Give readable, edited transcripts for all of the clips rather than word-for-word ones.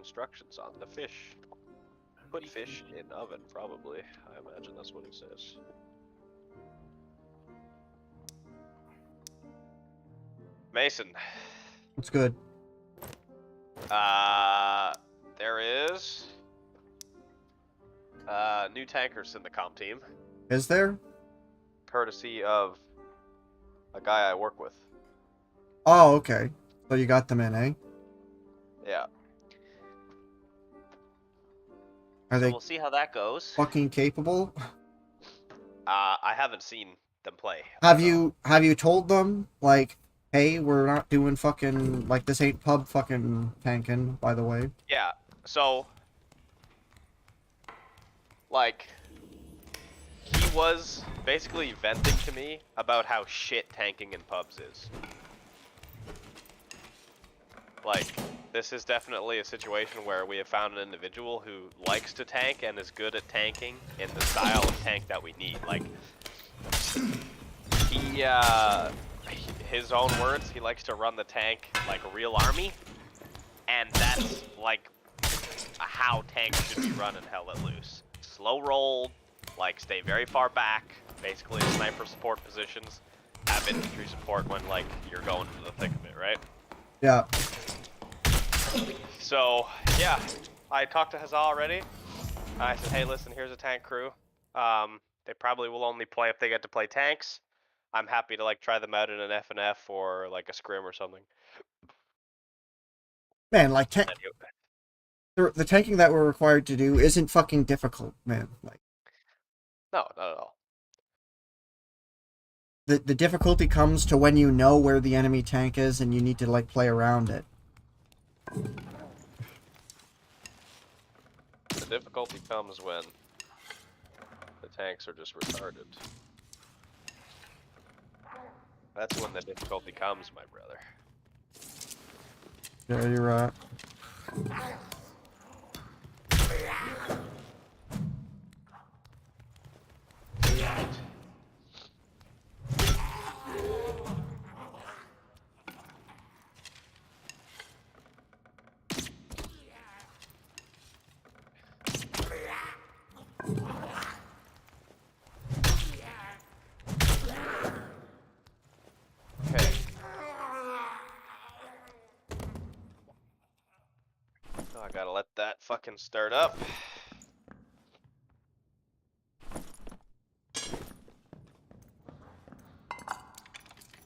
instructions on the fish. Put fish in oven, probably. I imagine that's what he says. Mason. What's good? There is new tankers in the comp team, Is there? courtesy of a guy I work with. Oh, okay. So you got them in, eh? Yeah. Are So they we'll see how that goes. fucking capable? I haven't seen them play. Have you told them, like, hey, we're not doing fucking, like, this ain't pub fucking tanking, by the way? Yeah. So, like, he was basically venting to me about how shit tanking in pubs is. Like, this is definitely a situation where we have found an individual who likes to tank and is good at tanking in the style of tank that we need. Like, his own words, he likes to run the tank like a real army, and that's like how tanks should be run and hell let loose. Slow rolled, like stay very far back, basically sniper support positions, have infantry support when like you're going into the thick of it, right? Yeah. So, yeah, I talked to Hazal already. I said, hey, listen, here's a tank crew. They probably will only play if they get to play tanks. I'm happy to like try them out in an FNF or like a scrim or something. Man, like, the tanking that we're required to do isn't fucking difficult, man. Like, No, not at all. the difficulty comes to when you know where the enemy tank is and you need to, like, play around it. The difficulty comes when the tanks are just retarded. That's when the difficulty comes, my brother. Yeah, you're right. Okay. Oh, I gotta let that fucking start up.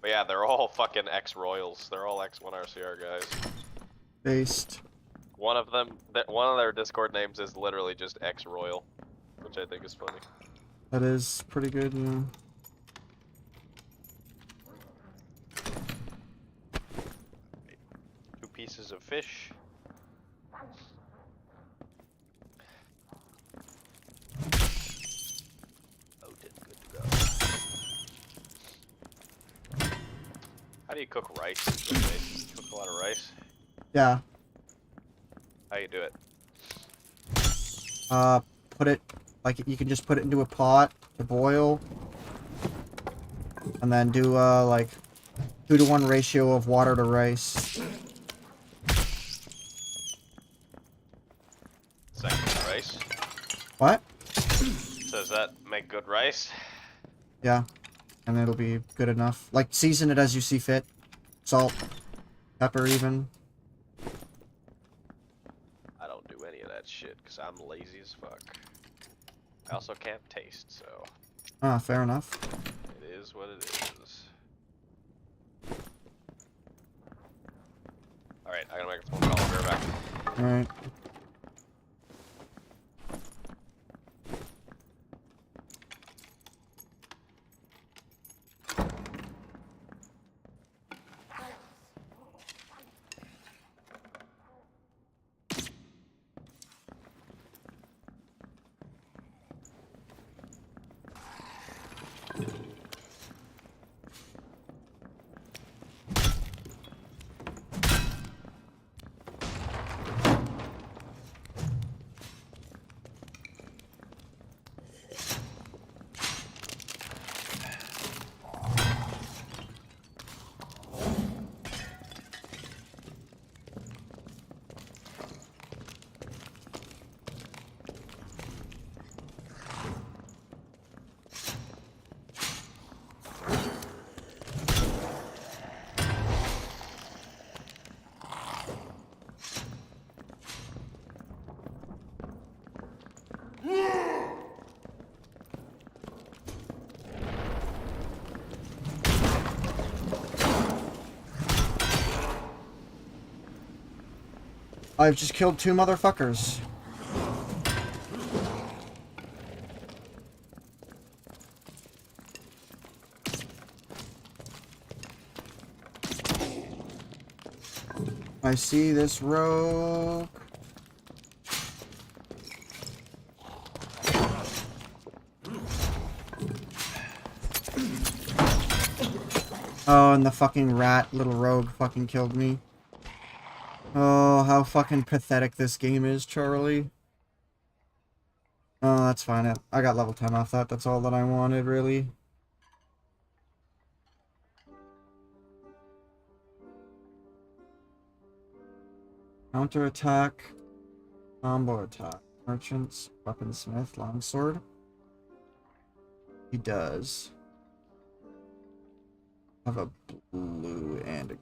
But yeah, they're all fucking ex-royals. They're all X1 RCR guys. Based. One of them, one of their Discord names is literally just ex-royal, which I think is funny. That is pretty good, yeah. 2 pieces of fish. Oh, good to go. How do you cook rice? You cook a lot of rice? Yeah. How you do it? Put it, like, you can just put it into a pot to boil. And then do, like, 2-to-1 ratio of water to rice. Second rice. What? So does that make good rice? Yeah. And it'll be good enough. Like, season it as you see fit. Salt. Pepper, even. I don't do any of that shit, because I'm lazy as fuck. I also can't taste, so Ah, fair enough. it is what it is. Alright, I gotta make a phone call. I'll be right back. Alright. I've just killed 2 motherfuckers. I see this rogue. Oh, and the fucking rat, little rogue, fucking killed me. Oh, how fucking pathetic this game is, Charlie. Oh, that's fine. I got level 10 off that. That's all that I wanted, really. Counter attack. Combo attack. Merchants. Weaponsmith. Longsword. He does have a blue and a green.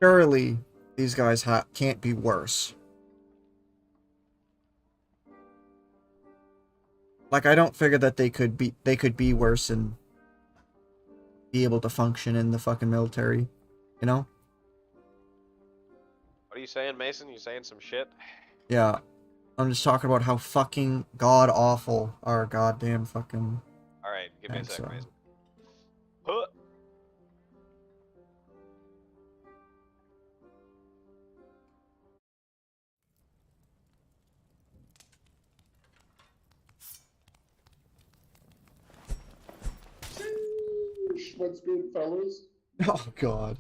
Surely these guys can't be worse. Like, I don't figure that they could be worse and be able to function in the fucking military, you know? What are you saying, Mason? You saying some shit? Yeah. I'm just talking about how fucking god awful our goddamn fucking Alright, give me a tanks sec, are. Mason. Huh. What's good, fellas? Oh god.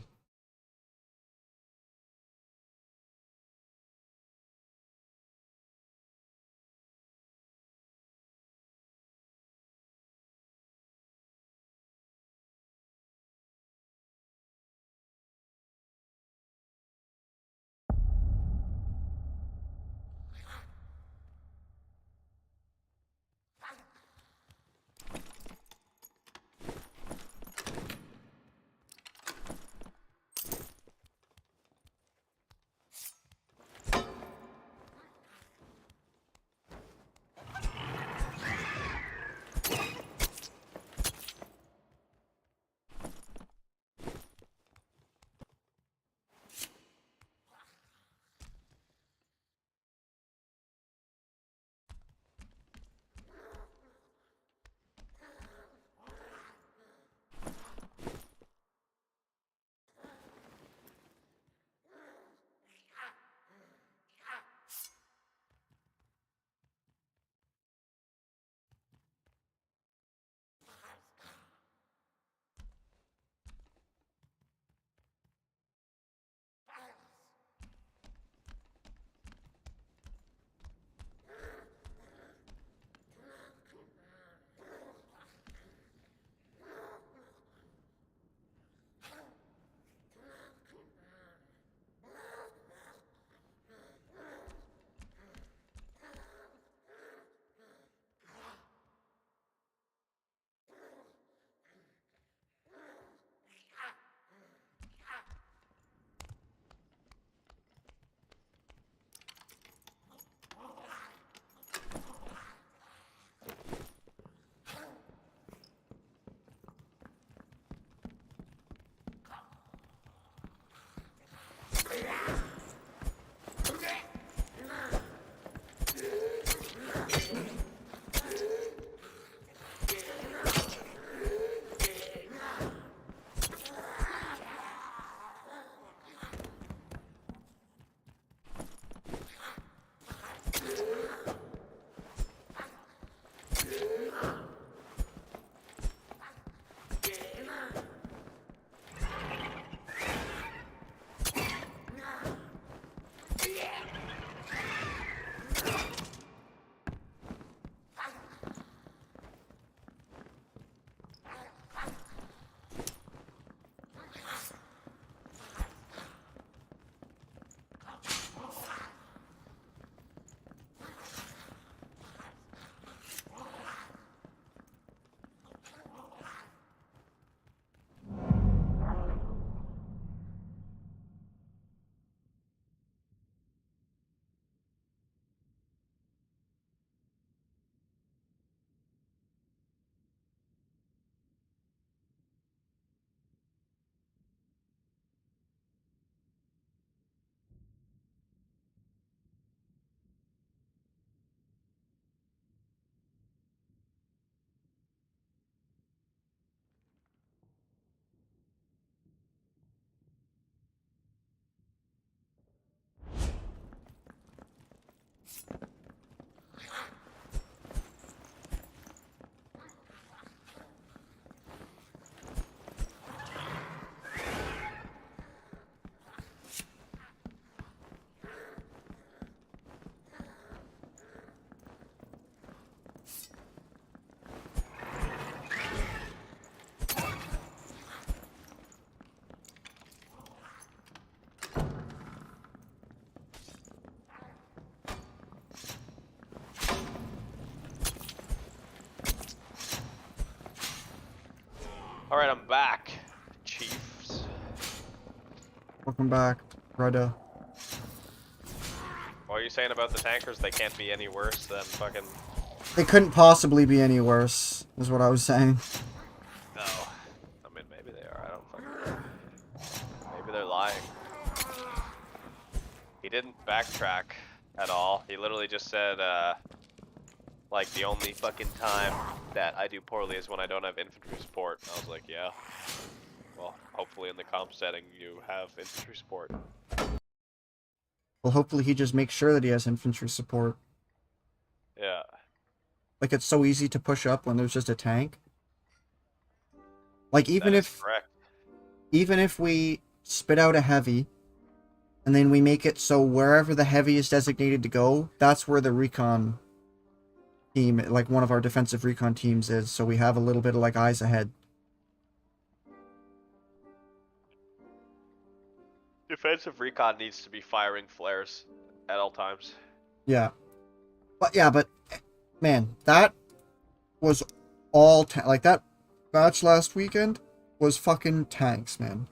Alright, I'm back, Chiefs. Welcome back, brother. What are you saying about the tankers? They can't be any worse than fucking... They couldn't possibly be any worse, is what I was saying. No. I mean, maybe they are. I don't fucking know. Maybe they're lying. He didn't backtrack at all. He literally just said, like, the only fucking time that I do poorly is when I don't have infantry support. And I was like, yeah. Well, hopefully in the comp setting you have infantry support. Well, hopefully he just makes sure that he has infantry support. Yeah. Like, it's so easy to push up when there's just a tank. Like, even That is if... correct. Even if we spit out a heavy, and then we make it so wherever the heavy is designated to go, that's where the recon team, like one of our defensive recon teams is, so we have a little bit of like eyes ahead. Defensive recon needs to be firing flares at all times. Yeah. But, man, that was all, like, that match last weekend was fucking tanks, man.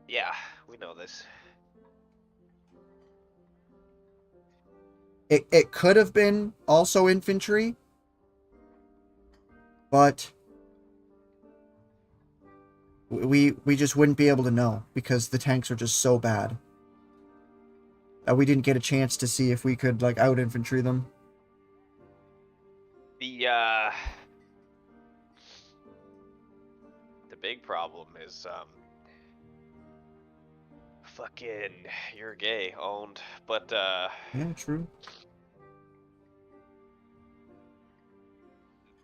Yeah, we know this. It could have been also infantry, but we just wouldn't be able to know because the tanks are just so bad that we didn't get a chance to see if we could like out infantry them. The big problem is fucking you're gay owned, but Yeah, true.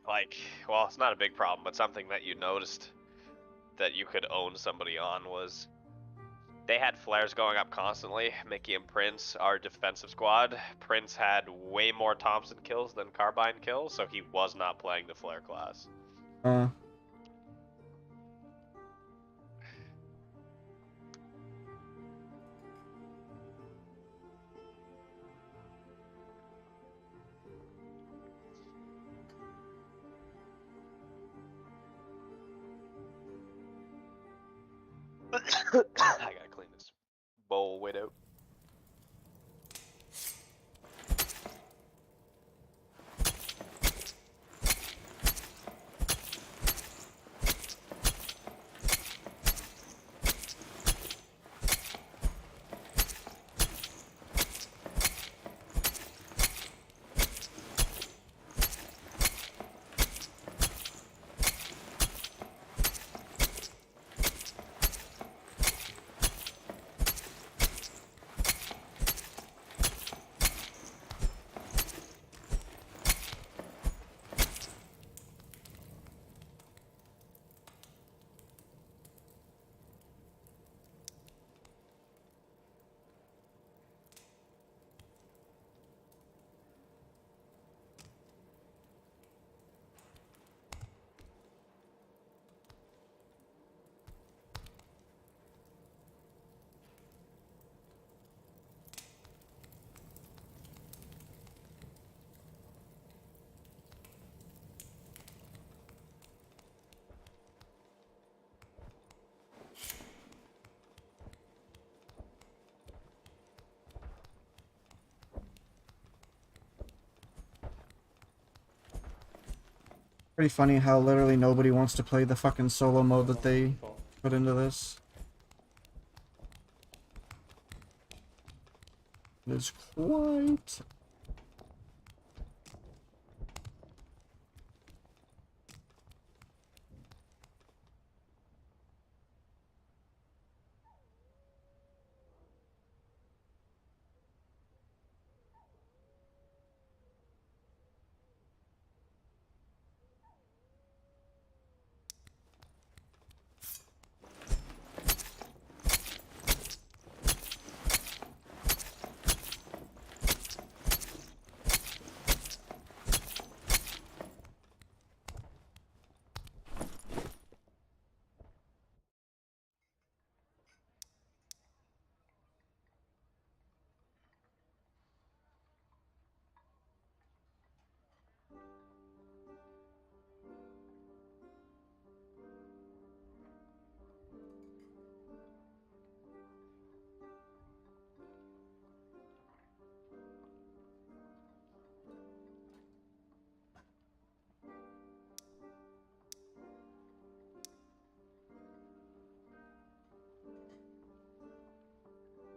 like, well, it's not a big problem, but something that you noticed that you could own somebody on was they had flares going up constantly. Mickey and Prince, our defensive squad. Prince had way more Thompson kills than Carbine kills, so he was not playing the flare class. I gotta clean this bowl widow. Pretty funny how literally nobody wants to play the fucking solo mode that they put into this. It is quite...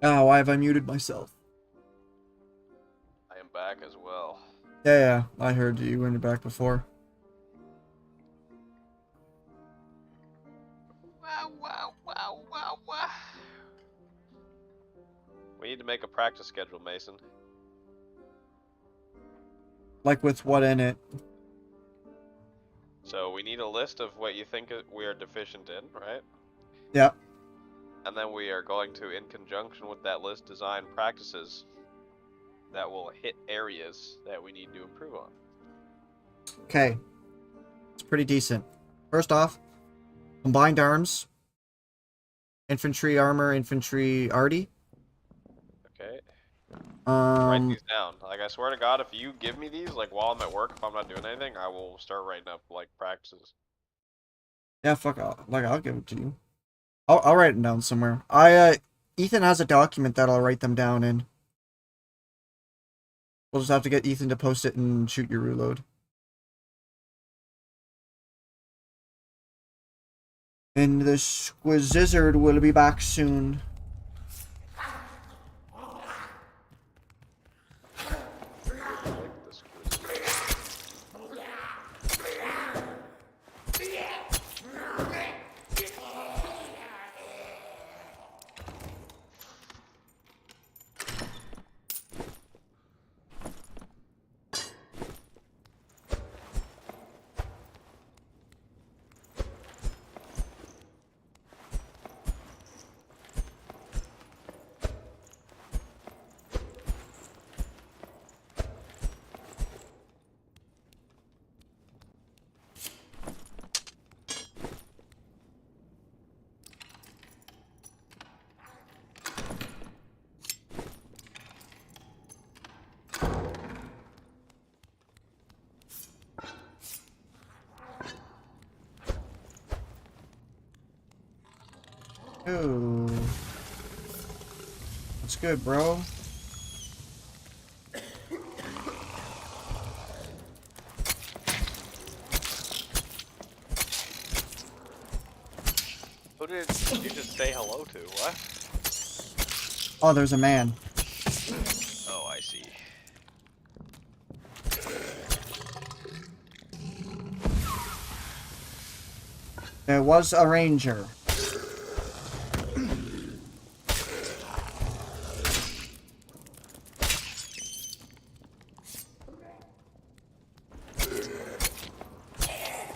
Oh, why have I muted myself? I am back as well. Yeah, I heard you went back before. Wow. We need to make a practice schedule, Mason. Like with what in it? So we need a list of what you think we are deficient in, right? Yep. And then we are going to, in conjunction with that list, design practices that will hit areas that we need to improve on. Okay. It's pretty decent. First off, combined arms. Infantry armor, infantry arty. Okay. Write Um, these down. Like, I swear to God, if you give me these, like, while I'm at work, if I'm not doing anything, I will start writing up, like, practices. yeah, fuck, I'll give it to you. I'll write it down somewhere. Ethan has a document that I'll write them down in. We'll just have to get Ethan to post it and shoot your reload. And the Squizzard will be back soon. Ooh. That's good, bro. Who did you just say hello to? What? Oh, there's a man. Oh, I see. There was a ranger.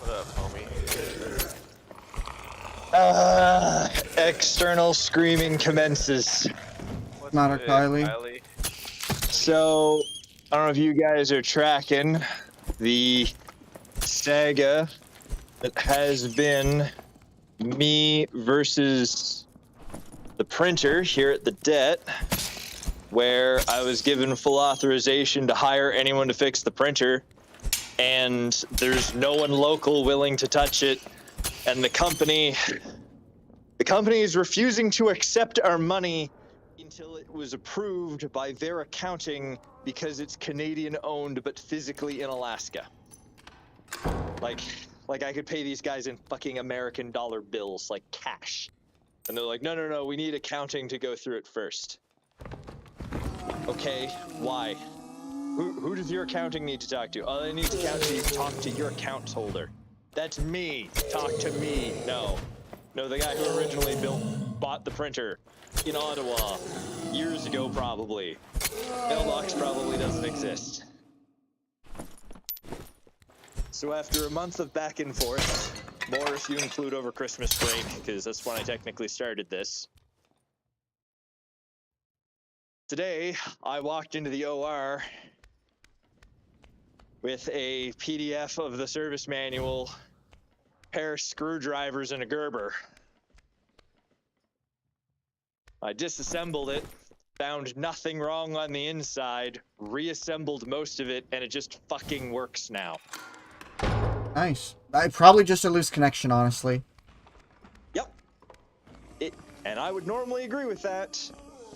What up, homie? External screaming commences. What's Not a good, Kylie. So, I don't know if you guys are tracking the saga that has been me versus the printer here at the Det, where I was given full authorization to hire anyone to fix the printer, and there's no one local willing to touch it, and the company is refusing to accept our money until it was approved by their accounting because it's Canadian owned but physically in Alaska. Like I could pay these guys in fucking American dollar bills, like cash. And they're like, no, we need accounting to go through it first. Okay, why? Who does your accounting need to talk to? Oh, they need to talk to your account holder. That's me. Talk to me. No, the guy who originally bought the printer in Ottawa years ago, probably. Mailbox probably doesn't exist. So after a month of back and forth, more if you include over Christmas break, because that's when I technically started this. Today, I walked into the OR with a PDF of the service manual, pair of screwdrivers, and a Gerber. I disassembled it, found nothing wrong on the inside, reassembled most of it, and it just fucking works now. Nice. Probably just a loose connection, honestly. Yep. And I would normally agree with that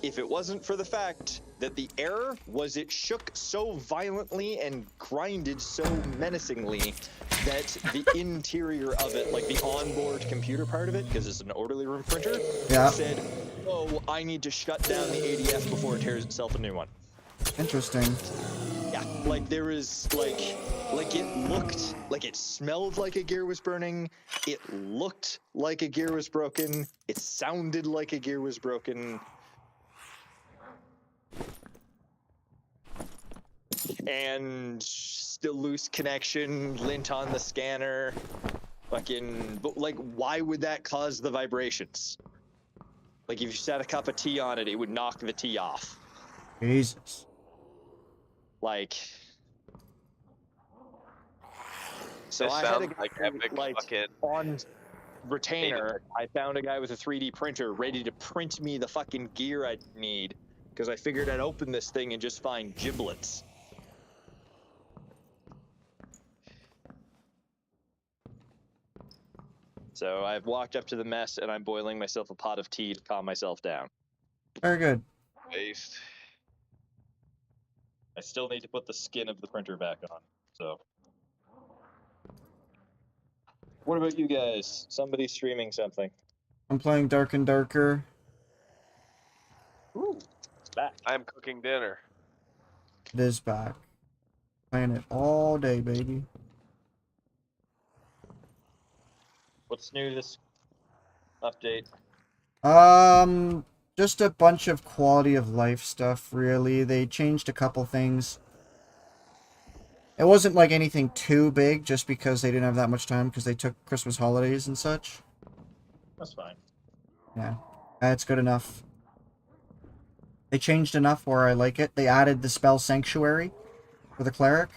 if it wasn't for the fact that the error was it shook so violently and grinded so menacingly that the interior of it, like the onboard computer part of it, because it's an orderly room printer, Yeah. said, "Oh, I need to shut down the ADF before it tears itself a new one." Interesting. Yeah, like there is like it looked like it smelled like a gear was burning. It looked like a gear was broken. It sounded like a gear was broken. And still loose connection, lint on the scanner. Fucking, but like, why would that cause the vibrations? Like, if you set a cup of tea on it, it would knock the tea off. Jesus. Like, so This I had a sounds guy like epic fucking on retainer. I found a guy with a 3D printer ready to print me the fucking gear I need because I figured I'd open this thing and just find giblets. So I've walked up to the mess and I'm boiling myself a pot of tea to calm myself down. Very good. based. I still need to put the skin of the printer back on. So, what about you guys? Somebody streaming something. I'm playing Dark and Darker. Ooh, it's back. I'm cooking dinner. It is back. Playing it all day, baby. What's new this update? Just a bunch of quality of life stuff, really. They changed a couple things. It wasn't like anything too big, just because they didn't have that much time, because they took Christmas holidays and such. That's fine. Yeah, it's good enough. They changed enough where I like it. They added the spell Sanctuary for the cleric.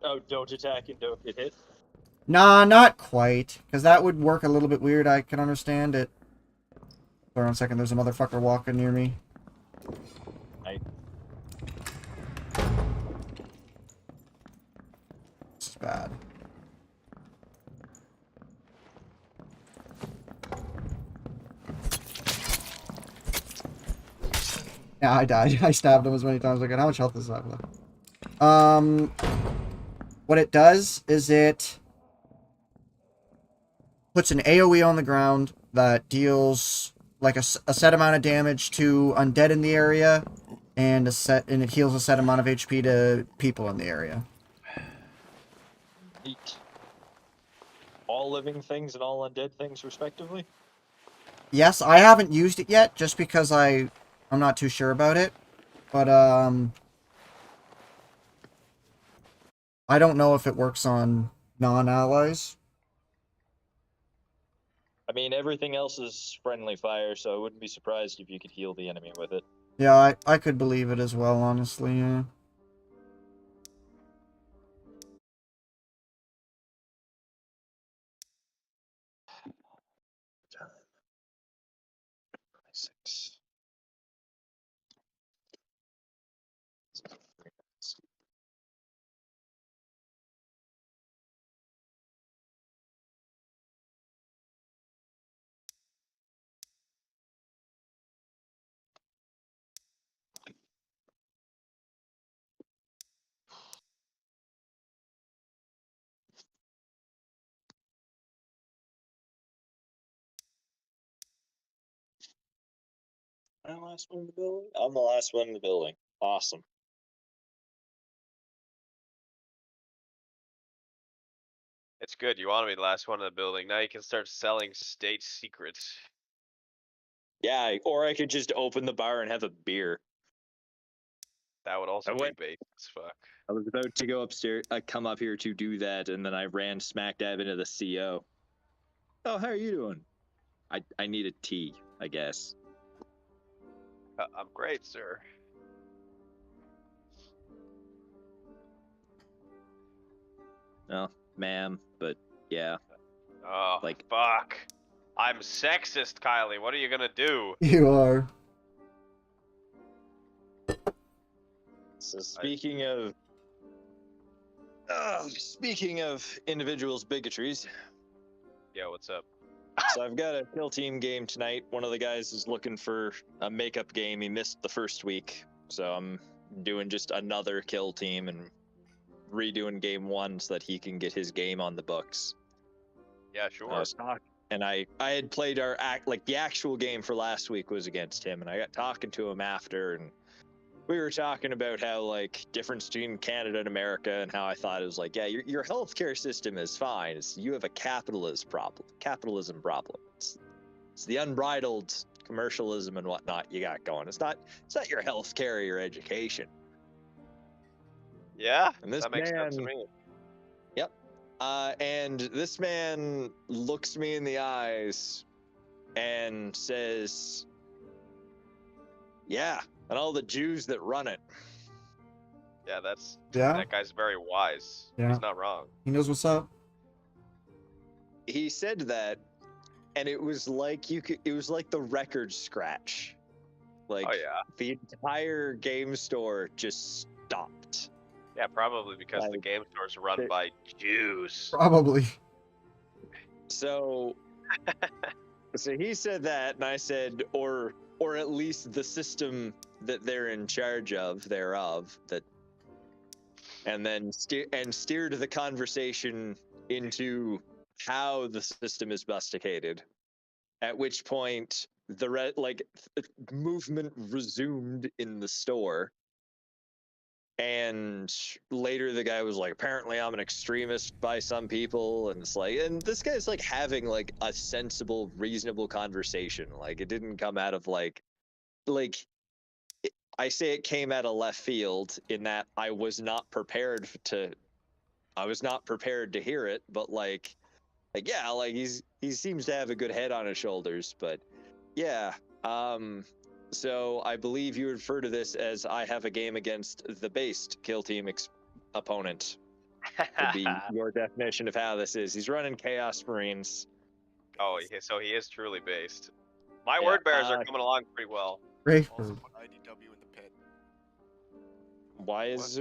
Oh, don't attack and don't get hit? Nah, not quite, because that would work a little bit weird. I can understand it. Hold on a second, there's a motherfucker walking near me. Right. This is bad. Yeah, I died. I stabbed him as many times as I could. How much health does that have? What it does is it puts an AoE on the ground that deals like a set amount of damage to undead in the area, and it heals a set amount of HP to people in the area. Neat. All living things and all undead things, respectively? Yes, I haven't used it yet, just because I'm not too sure about it. But, I don't know if it works on non-allies. I mean, everything else is friendly fire, so I wouldn't be surprised if you could heal the enemy with it. Yeah, I could believe it as well, honestly, yeah. Six. Am I the last one in the building? I'm the last one in the building. Awesome. It's good. You want to be the last one in the building. Now you can start selling state secrets. Yeah, or I could just open the bar and have a beer. That would also I be went- bait as fuck. I was about to go upstairs, come up here to do that, and then I ran smack dab into the CO. Oh, how are you doing? I need a tea, I guess. I'm great, sir. No, ma'am, but yeah. Oh, Like- fuck. I'm sexist, Kylie. What are you gonna do? You are. So speaking of individuals' bigotries, Yeah, what's up? so I've got a kill team game tonight. One of the guys is looking for a makeup game. He missed the first week, so I'm doing just another kill team, and redoing game 1 so that he can get his game on the books. Yeah, sure. I was talking, and I had played the actual game for last week was against him, and I got talking to him after, and we were talking about how like difference between Canada and America, and how I thought it was like, yeah, your healthcare system is fine. You have a capitalist capitalism problem. It's the unbridled commercialism and whatnot you got going. It's not your healthcare or your education. Yeah, And this that makes sense to man- me. And this man looks me in the eyes and says, yeah, and all the Jews that run it. Yeah, that's Yeah, that guy's very wise. Yeah. He's not wrong. he knows what's up. He said that, and it was like it was like the record scratch. Like, Oh yeah, the entire game store just stopped. yeah, probably because the Like, game store's run it- by Jews. Probably. So, so he said that, and I said, or at least the system that they're in charge of, thereof, that, and then steered the conversation into how the system is masticated. At which point, movement resumed in the store. And later the guy was like, apparently I'm an extremist by some people, and it's like, and this guy's like having like a sensible, reasonable conversation. Like, it didn't come out of I say it came out of left field in that I was not prepared to hear it, but yeah, like he seems to have a good head on his shoulders. But yeah, so I believe you refer to this as I have a game against the based kill team opponent. Would be your definition of how this is. He's running Chaos Marines. Oh, so he is truly based. My Yeah, word bears are coming along pretty well. Rayford. Also put IDW in the pit. Why is